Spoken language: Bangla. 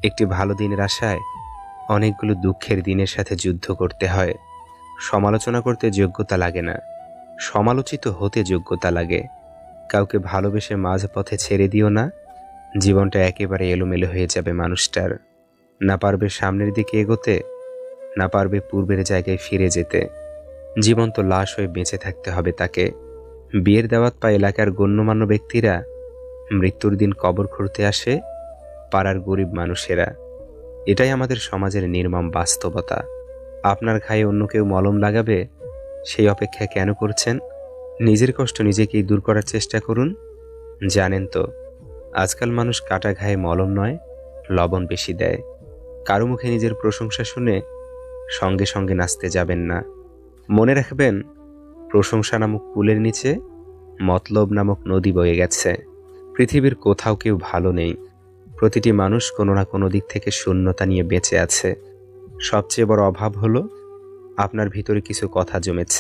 একটি ভালো দিনের আশায় অনেকগুলো দুঃখের দিনের সাথে যুদ্ধ করতে হয়। সমালোচনা করতে যোগ্যতা লাগে না, সমালোচিত হতে যোগ্যতা লাগে। কাউকে ভালোবেসে মাঝপথে ছেড়ে দিও না, জীবনটা একেবারে এলোমেলো হয়ে যাবে মানুষটার। না পারবে সামনের দিকে এগোতে, না পারবে পূর্বের জায়গায় ফিরে যেতে। জীবন্ত লাশ হয়ে বেঁচে থাকতে হবে তাকে। বিয়ের দাওয়াত পায় এলাকার গণ্যমান্য ব্যক্তিরা, মৃত্যুর দিন কবর খুঁড়তে আসে পাড়ার গরিব মানুষেরা। এটাই আমাদের সমাজের নির্মম বাস্তবতা। আপনার ঘায়ে অন্য কেউ মলম লাগাবে, সেই অপেক্ষা কেন করছেন? নিজের কষ্ট নিজেকেই দূর করার চেষ্টা করুন। জানেন তো, আজকাল মানুষ কাটা ঘায়ে মলম নয়, লবণ বেশি দেয়। কারো মুখে নিজের প্রশংসা শুনে সঙ্গে সঙ্গে নাচতে যাবেন না। মনে রাখবেন, প্রশংসা নামক পুলের নিচে মতলব নামক নদী বয়ে গেছে। পৃথিবীর কোথাও কেউ ভালো নেই। প্রতিটি মানুষ কোনো না কোনো দিক থেকে শূন্যতা নিয়ে বেঁচে আছে। সবচেয়ে বড় অভাব হলো আপনার ভিতরে কিছু কথা জমেছে।